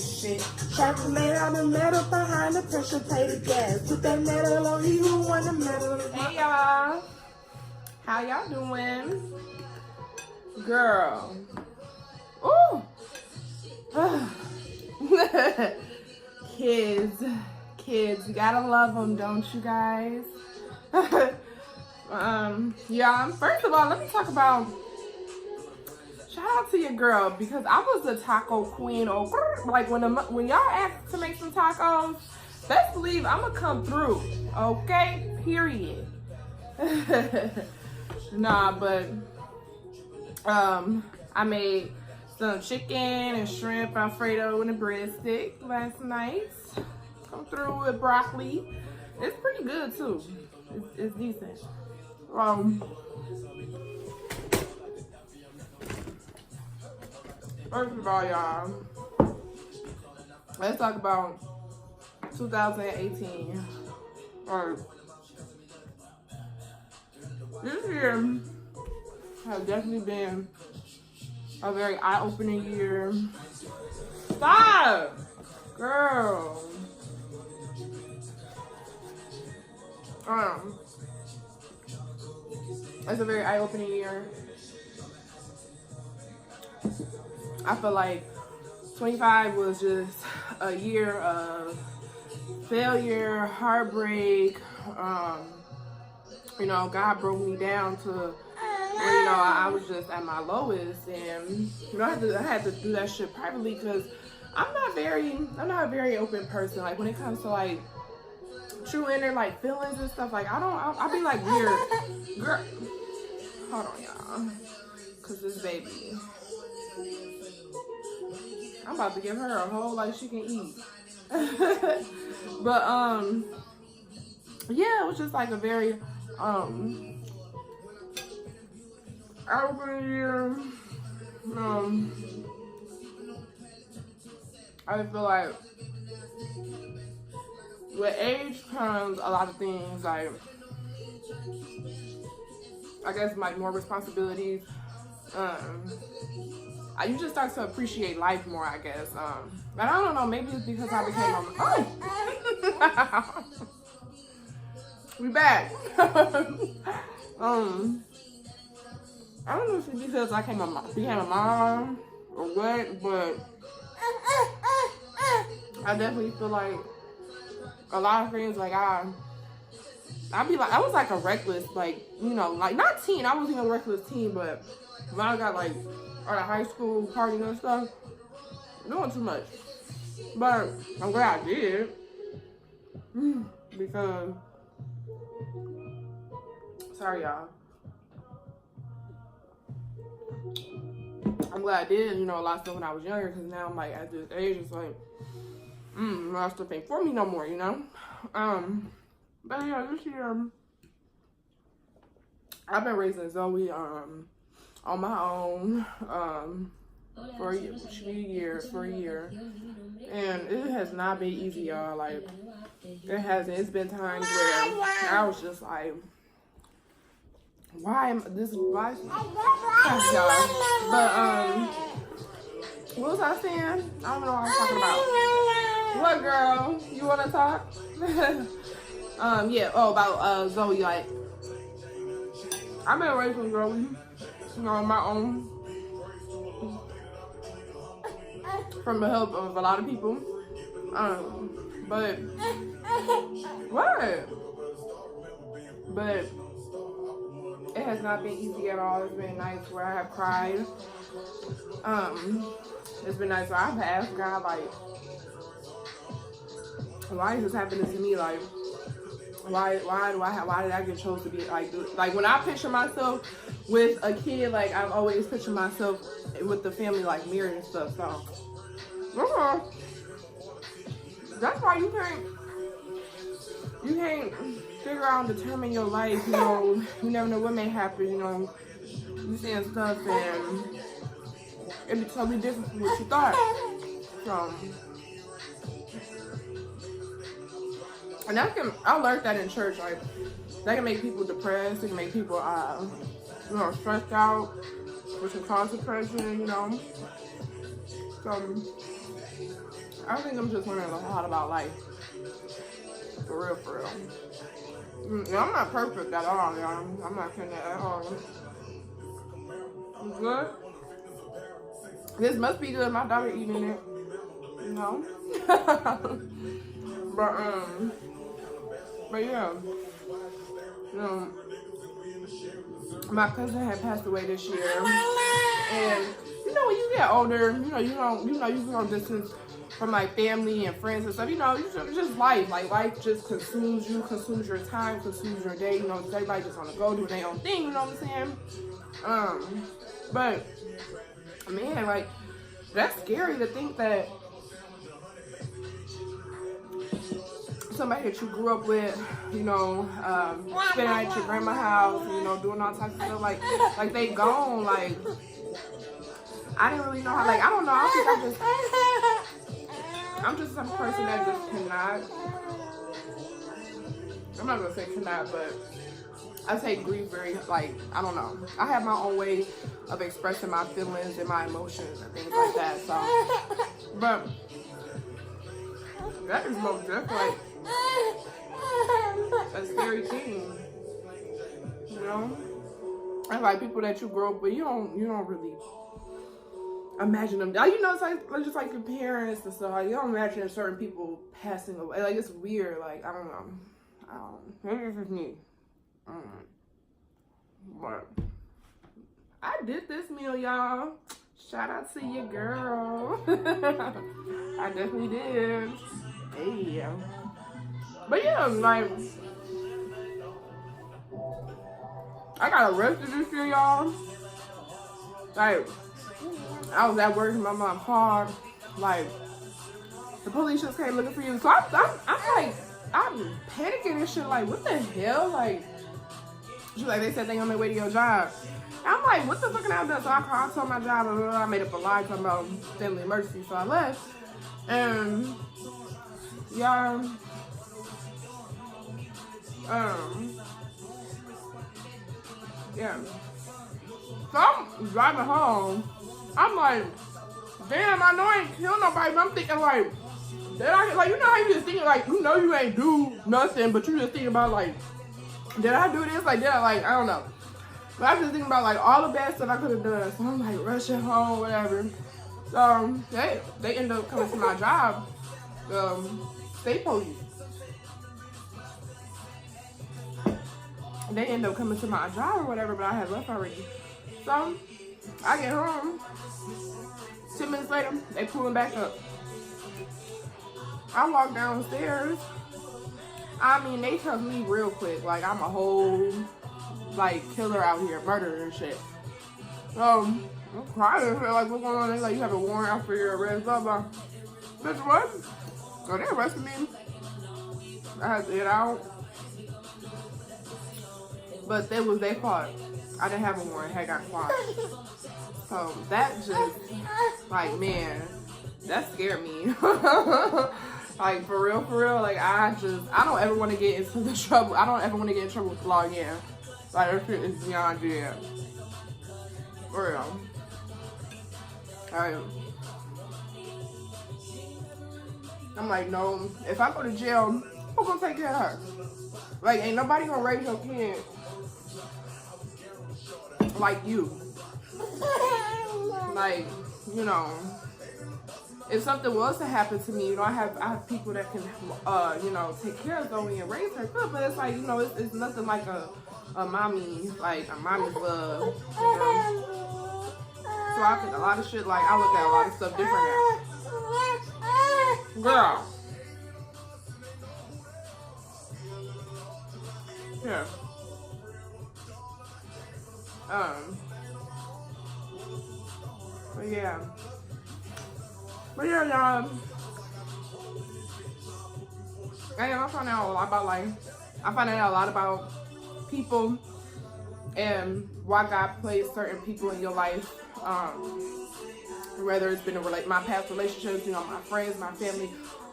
shit. Calculate all the metal behind the pressure plate gas. Put that metal on he who won the medal. Hey y'all. How y'all doing? Girl. Ooh. Kids, you gotta love them, don't you guys? Yeah, first of all, let me talk about, shout out to your girl, because I was a taco queen, like when y'all ask to make some tacos, best believe I'm gonna come through, okay, period. Nah, but, I made some chicken and shrimp Alfredo and a breadstick last night. Come through with broccoli. It's pretty good too. It's decent. First of all, y'all, let's talk about 2018. This year has definitely been a very eye-opening year. Stop! Girl. It's a very eye-opening year. I feel like 25 was just a year of failure, heartbreak. You know, God broke me down to where, you know, I was just at my lowest, and you know, I had to do that shit privately because I'm not a very open person. Like when it comes to like true inner like feelings and stuff, like I'll be like weird. Girl, hold on y'all, cause this baby, I'm about to give her a whole like she can eat. But yeah, it was just like a very eye-opening year. I feel like with age comes a lot of things, like I guess like more responsibilities. You just start to appreciate life more, I guess. But I don't know, maybe it's because I became a we back. I don't know if it's because I became a mom or what, but I definitely feel like a lot of things, like I was like a reckless, like, you know, like not teen, I wasn't even a reckless teen, but when I got like at a high school party and stuff, doing too much. But I'm glad I did, because, sorry y'all, I'm glad I did, you know, a lot of stuff when I was younger, because now I'm like at this age, it's like, my stuff ain't for me no more, you know. But yeah, this year I've been raising Zoe on my own for a year, and it has not been easy, y'all. Like it hasn't. It's been times where I was just like, why am this? Why? But what was I saying? I don't know what I was talking about. What, girl? You want to talk? Yeah. Oh, about Zoe. Like, I've been raising Zoe, you know, on my own, from the help of a lot of people. But what? But it has not been easy at all. It's been nights where I have cried. It's been nights where I've asked God, like, why is this happening to me? Like, why did I get chosen to be like when I picture myself with a kid, like I've always pictured myself with the family like mirrored and stuff. So that's why you can't figure out and determine your life. You know, you never know what may happen. You know, you saying stuff and it'd be totally different from what you thought. So. And I learned that in church, like, that can make people depressed, it can make people, you know, stressed out, which can cause depression, you know. So, I think I'm just learning a lot about life. For real, for real. Yeah, I'm not perfect at all, y'all. I'm not saying that at all. It's good. This must be good. My daughter eating it. You know? but yeah. My cousin had passed away this year. And you know, when you get older, you don't distance from like family and friends and stuff. You know, just life. Like life just consumes you, consumes your time, consumes your day. You know, everybody just wanna go do their own thing. You know what I'm saying? But man, like that's scary to think that somebody that you grew up with, you know, spending at your grandma's house, you know, doing all types of stuff, like they gone. Like I didn't really know how. Like I don't know. I think I'm just some person that just cannot. I'm not gonna say cannot, but I take grief very, like, I don't know. I have my own way of expressing my feelings and my emotions and things like that. So, but that is most definitely a scary thing, you know. And like people that you grow up with, you don't really imagine them. You know, it's like just like your parents and stuff. Like, you don't imagine certain people passing away. Like it's weird. Like I don't know. Maybe it's just me. But I did this meal, y'all. Shout out to your girl. I definitely did. Hey. But yeah, like I got arrested this year, y'all. Like I was at work in my mom's car. Like the police just came looking for you. So I'm like, I'm panicking and shit. Like what the hell? Like she's like, they said they on their way to your job. I'm like, what the fuck am I doing? So I called, told my job, I made up a lie talking about family emergency. So I left. And y'all, yeah. So I'm driving home. I'm like, damn, I know I ain't kill nobody, but I'm thinking like, did I, like, you know how you just thinking like, you know you ain't do nothing, but you just thinking about like, did I do this? Like, did I, like, I don't know. But I'm just thinking about like all the bad stuff I could have done. So I'm like rushing home, whatever. So they end up coming to my job, state police. They end up coming to my job or whatever, but I had left already. So I get home. 10 minutes later, they pulling back up. I walk downstairs. I mean, they took me real quick. Like, I'm a whole, like, killer out here, murderer and shit. I'm crying. Like, what's going on? They're like, you have a warrant out for your arrest, blah, blah. Bitch, what? So they arrested me. I had to get out. But that was their fault. I didn't have a warrant. I had got caught. So that just, like, man, that scared me. Like, for real, like, I don't ever want to get into the trouble. I don't ever want to get in trouble with the law again. Like, that shit is beyond dead. For real. Alright. I'm like, no, if I go to jail, who's gonna take care of her? Like, ain't nobody gonna raise your kid like you. Like, you know, if something was to happen to me, you know, I have people that can, you know, take care of Zoey and raise her good, but it's like, you know, it's nothing like a mommy's love, you know? So I think a lot of shit, like, I look at a lot of stuff different now. Girl. Yeah. But yeah, y'all. I find out a lot about life. I find out a lot about people and why God placed certain people in your life. Whether it's been my past relationships, you know, my friends, my family.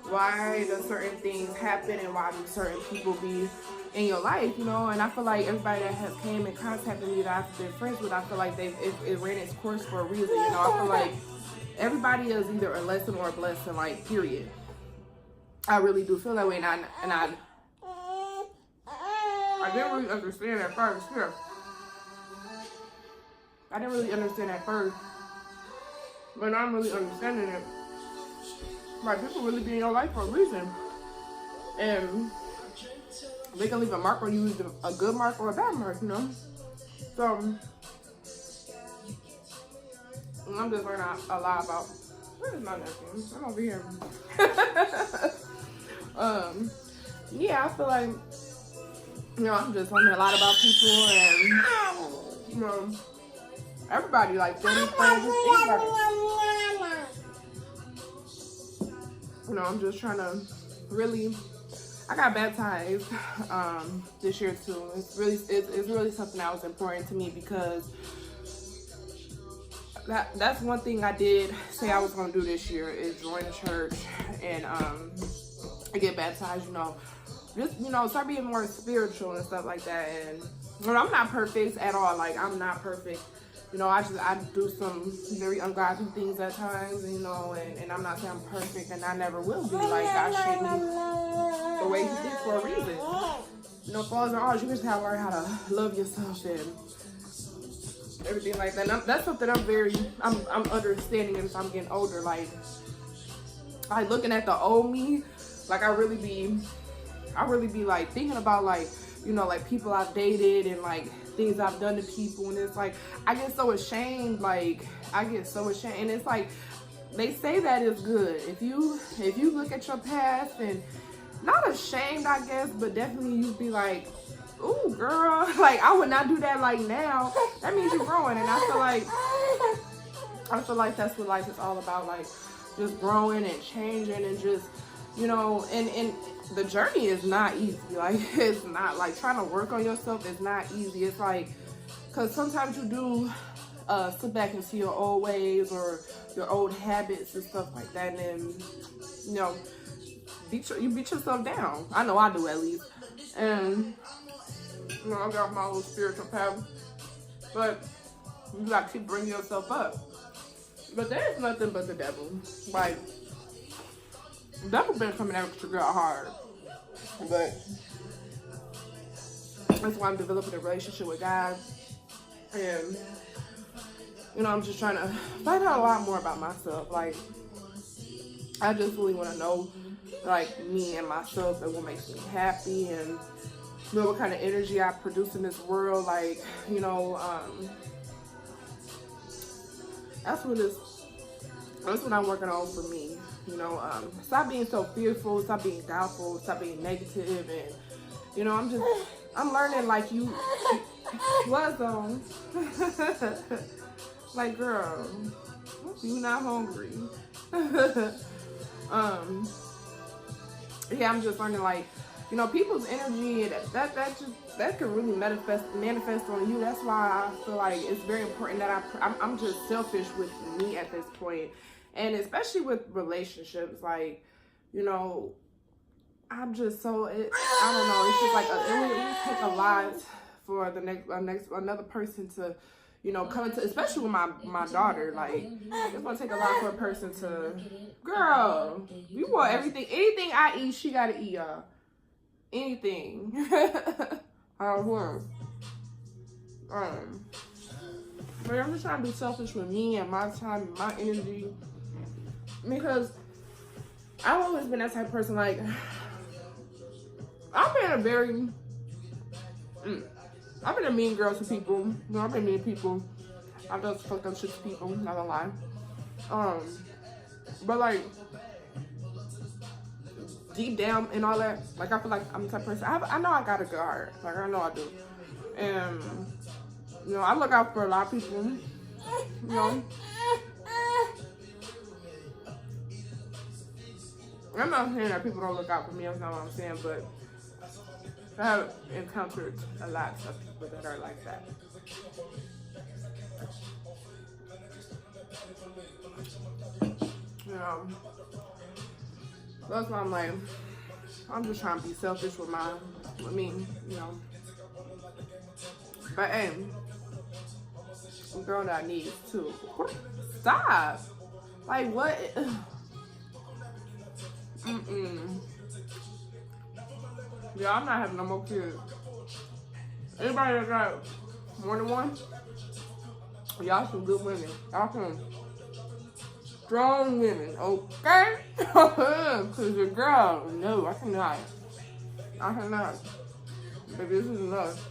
Why do certain things happen and why do certain people be in your life, you know? And I feel like everybody that has came in contact with me that I've been friends with, I feel like it ran its course for a reason, you know? I feel like everybody is either a lesson or a blessing, like, period. I really do feel that way, and I didn't really understand at first. Here, I didn't really understand at first, but now I'm really understanding it. Like, people really be in your life for a reason, and they can leave a mark on you, either a good mark or a bad mark, you know. So I'm just learning a lot about. Where is my nephew? I'm over here. Yeah, I feel like, you know, I'm just learning a lot about people, and, you know, everybody, like, family, friends, anybody. You know, I'm just trying to really, I got baptized this year too. It's really something that was important to me, because that's one thing I did say I was gonna do this year, is join the church and get baptized, you know. Just, you know, start being more spiritual and stuff like that. And, you know, I'm not perfect at all. Like, I'm not perfect. You know, I do some very ungodly things at times, you know, and I'm not saying I'm perfect, and I never will be. Like, God shaped me the way He did for a reason. You know, flaws and all, you just have to learn how to love yourself and everything like that. And that's something I'm understanding as I'm getting older. Like looking at the old me, like, I really be like thinking about, like, you know, like, people I've dated and, like, things I've done to people, and it's like I get so ashamed. And it's like, they say that is good if you look at your past, and not ashamed, I guess, but definitely you'd be like, ooh, girl, like, I would not do that. Like, now that means you're growing, and I feel like that's what life is all about, like, just growing and changing, and just, you know, and the journey is not easy. Like, it's not, like, trying to work on yourself is not easy. It's like, because sometimes you do sit back and see your old ways or your old habits and stuff like that, and then, you know, you beat yourself down. I know I do, at least. And, you know, I got my little spiritual path, but you gotta keep bringing yourself up. But there's nothing but the devil. Like, the devil been coming after your girl hard, but that's why I'm developing a relationship with God, and, you know, I'm just trying to find out a lot more about myself. Like, I just really want to know, like, me and myself, and what makes me happy, and, you know, what kind of energy I produce in this world. Like, you know, that's what I'm working on for me. You know, stop being so fearful, stop being doubtful, stop being negative, and, you know, I'm learning, like, you was on. Like, girl, you not hungry. Yeah, I'm just learning, like, you know, people's energy, that can really manifest on you. That's why I feel like it's very important that I'm just selfish with me at this point. And especially with relationships, like, you know, I'm just so, I don't know, it's just like, it would take a lot for another person to, you know, come into, especially with my daughter. Like, it's gonna take a lot for a person to, girl, you want anything I eat, she gotta eat, y'all. Anything. But I'm just trying to be selfish with me and my time and my energy, because I've always been that type of person. Like, I've been a mean girl to people. You know, I've been mean to people. I've done fucked up shit to people, not gonna lie. But, like, deep down and all that, like, I feel like I'm the type of person, I know I got a good heart. Like, I know I do. And, you know, I look out for a lot of people, you know. I'm not saying that people don't look out for me, that's not what I'm saying, but I have encountered a lot of people that are like that. You know, that's why I'm like, I'm just trying to be selfish with me, you know. But hey, some girl that needs to stop. Like what? Yeah, I'm not having no more kids. Anybody that got more than one, y'all some good women. Y'all some strong women, okay? Cause your girl, no, I cannot. I cannot. Baby, this is enough.